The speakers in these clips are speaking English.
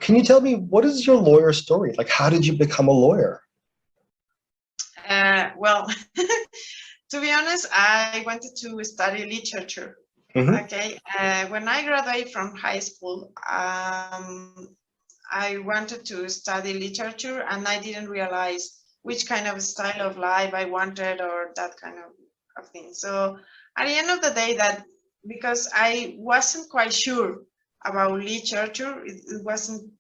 can you tell me, what is your lawyer story? Like, how did you become a lawyer? Well, to be honest, I wanted to study literature. Okay, when I graduated from high school, I wanted to study literature, and I didn't realize which kind of style of life I wanted or that kind of thing. So at the end of the day, that because I wasn't quite sure about literature, it wasn't,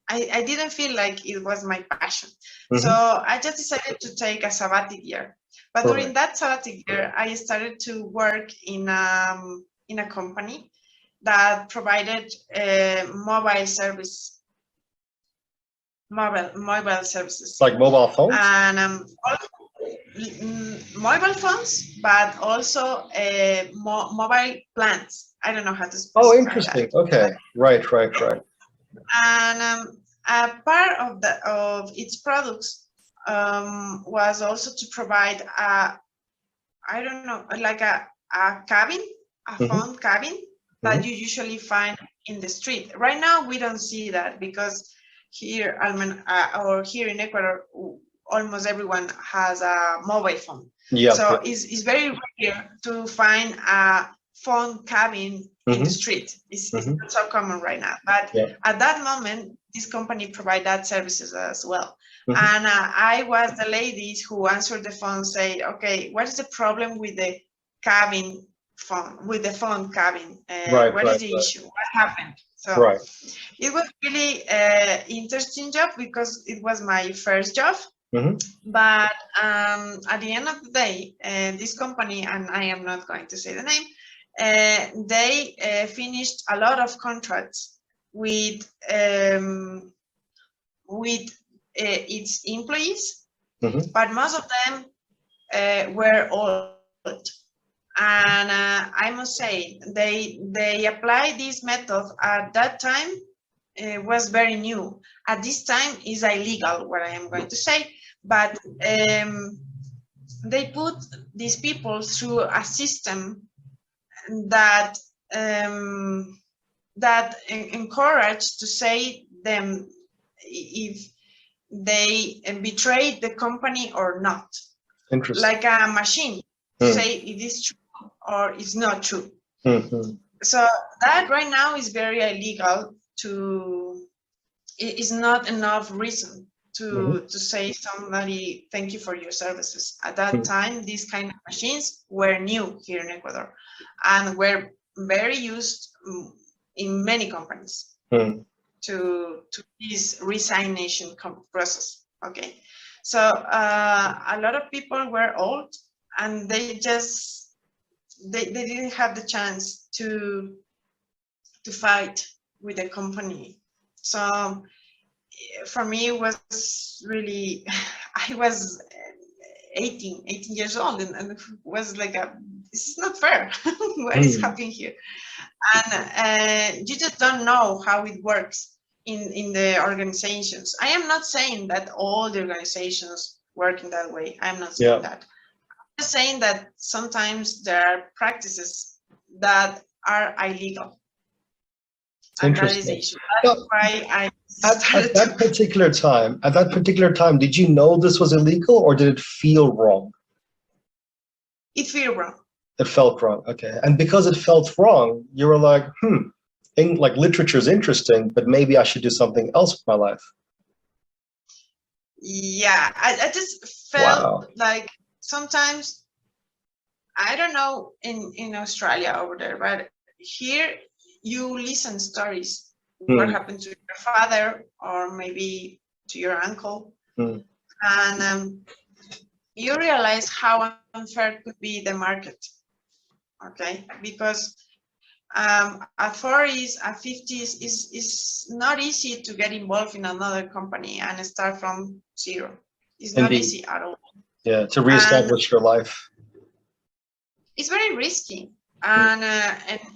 I didn't feel like it was my passion. So I just decided to take a sabbatic year. But during that sabbatic year, I started to work in a company that provided mobile services, Like mobile phones? And mobile phones, but also mobile plans. I don't know how to specify. Oh, interesting. That. Okay, right. And a part of its products was also to provide I don't know, like a cabin, a phone cabin that you usually find in the street. Right now, we don't see that because here, or here in Ecuador, almost everyone has a mobile phone. Yeah. So it's very rare to find a phone cabin in the street. It's not so common right now. But at that moment, this company provided that services as well. And I was the ladies who answered the phone, say, okay, what is the problem with the cabin phone, with the phone cabin? What is the issue? What happened? So it was really interesting job because it was my first job. But at the end of the day, this company, and I am not going to say the name, they finished a lot of contracts with its employees, but most of them were old. And I must say, they applied this method at that time. It was very new. At this time, is illegal, what I am going to say, but they put these people through a system that that encouraged to say them if they betrayed the company or not. Interesting. Like a machine to say it is true or it's not true. So that right now is very illegal. It is not enough reason to say somebody thank you for your services. At that time, these kind of machines were new here in Ecuador and were very used in many companies to this resignation process. Okay, so a lot of people were old and they didn't have the chance to fight with the company. So for me, it was really, I was 18 years old, and it was like, this is not fair. What is happening here? And you just don't know how it works in the organizations. I am not saying that all the organizations work in that way. I'm not saying that. I'm just saying that sometimes there are practices that are illegal. Interesting. That's why I at that particular time, did you know this was illegal, or did it feel wrong? It felt wrong. It felt wrong. Okay, and because it felt wrong, you were like, like literature is interesting, but maybe I should do something else with my life. Yeah, I just felt like sometimes, I don't know in Australia over there, but here you listen stories. What happened to your father or maybe to your uncle, and you realize how unfair could be the market. Okay, because at 40s, at 50s, is not easy to get involved in another company and start from zero. It's not easy at all. Yeah, to reestablish your life. It's very risky, and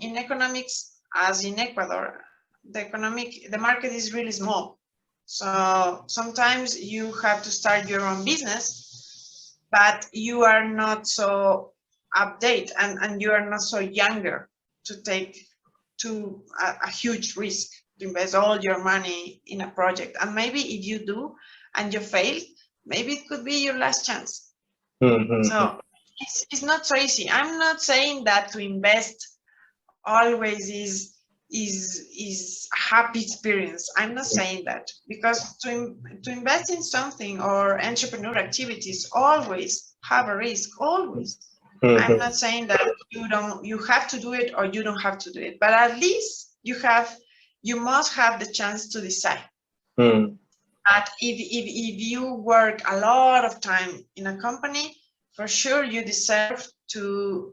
in economics, as in Ecuador, the market is really small. So sometimes you have to start your own business, but you are not so update and you are not so younger to take a huge risk. to invest all your money in a project. And maybe if you do and you fail, maybe it could be your last chance. So it's not so easy. I'm not saying that to invest always is a happy experience. I'm not saying that, because to invest in something or entrepreneur activities always have a risk, always. I'm not saying that you have to do it or you don't have to do it, but at least you must have the chance to decide. But if you work a lot of time in a company, for sure you deserve to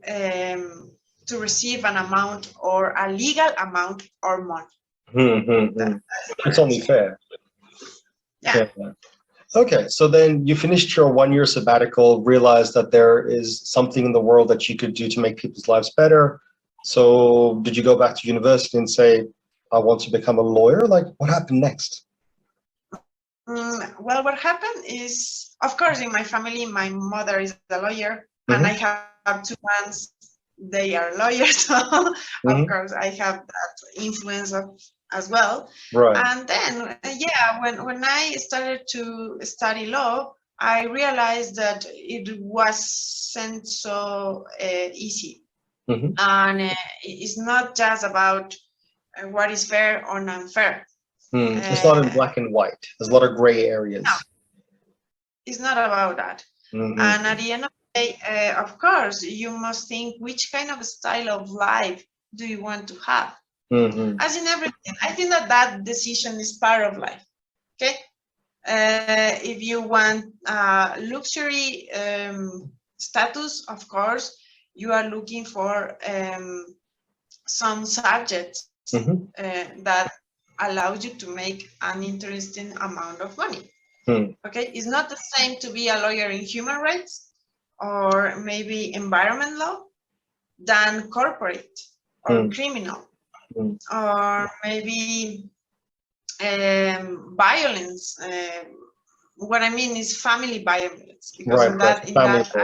receive an amount, or a legal amount, or money. It's only fair. Yeah. Okay, so then you finished your 1-year sabbatical, realized that there is something in the world that you could do to make people's lives better. So did you go back to university and say, I want to become a lawyer? Like, what happened next? Well, what happened is, of course, in my family, my mother is a lawyer, and I have 2 aunts, they are lawyers, so of course I have that influence as well. Right. And then, yeah, when I started to study law, I realized that it wasn't so easy. And it's not just about what is fair or unfair. It's not in black and white. There's a lot of gray areas. No, it's not about that. And at the end of the day, of course, you must think which kind of style of life do you want to have. As in everything, I think that decision is part of life. Okay, if you want luxury status, of course, you are looking for some subjects that allows you to make an interesting amount of money. Okay, it's not the same to be a lawyer in human rights or maybe environment law than corporate or criminal, or maybe violence. What I mean is family violence, because in that area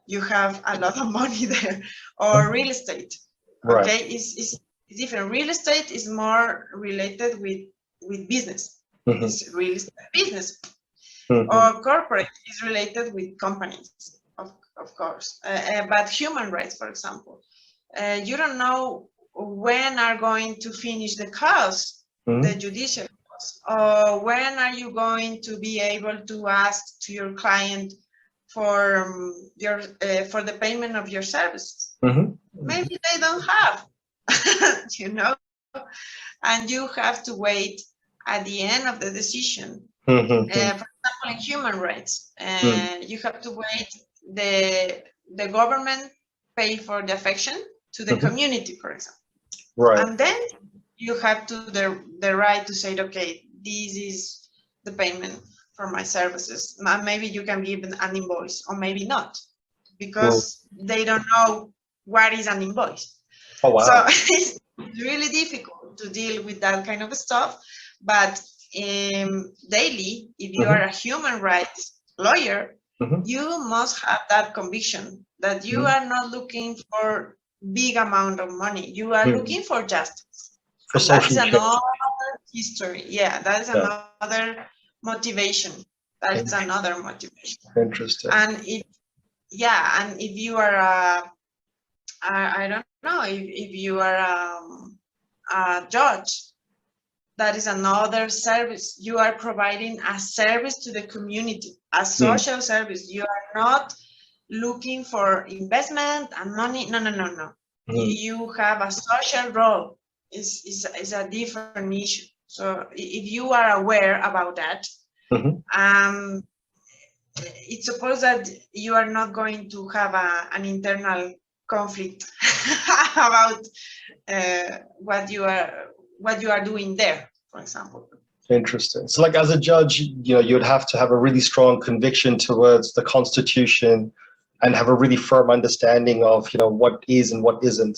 you have a lot of money there, or real estate. Okay, it's different. Real estate is more related with business. It's real estate business. Or corporate is related with companies, of course. But human rights, for example, you don't know when are going to finish the cause, the judicial cause, or when are you going to be able to ask to your client for for the payment of your services. Maybe they don't have, you know, and you have to wait at the end of the decision. For example, in human rights, you have to wait the government pay for the affection to the community, for example. And then you have the right to say, okay, this is the payment for my services. Maybe you can give an invoice, or maybe not, because they don't know what is an invoice. Oh, wow. So it's really difficult to deal with that kind of stuff. But daily, if you are a human rights lawyer, you must have that conviction that you are not looking for big amount of money. You are looking for justice. For that is another history. Yeah, that is another motivation. That is another motivation. Interesting. And if you are I don't know, if you are a judge, that is another service. You are providing a service to the community, a social service. You are not looking for investment and money. No. You have a social role. Is a different issue. So if you are aware about that, it's supposed that you are not going to have an internal conflict about what you are doing there, for example. Interesting. So like as a judge, you know, you'd have to have a really strong conviction towards the Constitution and have a really firm understanding of, you know, what is and what isn't.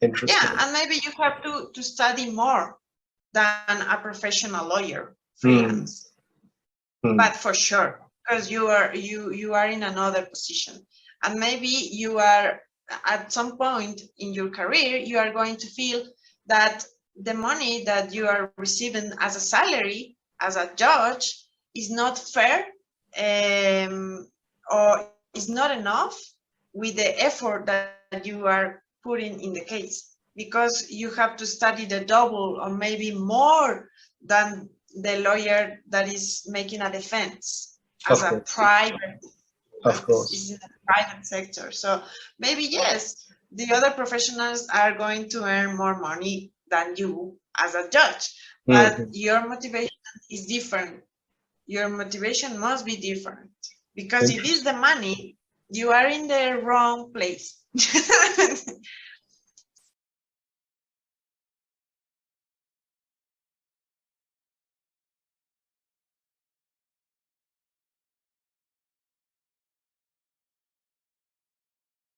Interesting. Yeah, and maybe you have to study more than a professional lawyer, freelance. But for sure, because you are in another position, and maybe you are at some point in your career, you are going to feel that the money that you are receiving as a salary, as a judge, is not fair, or is not enough with the effort that you are putting in the case, because you have to study the double or maybe more than the lawyer that is making a defense as a private, of course, is in the private sector. So maybe yes, the other professionals are going to earn more money than you as a judge, but your motivation is different. Your motivation must be different, because if it's the money, you are in the wrong place.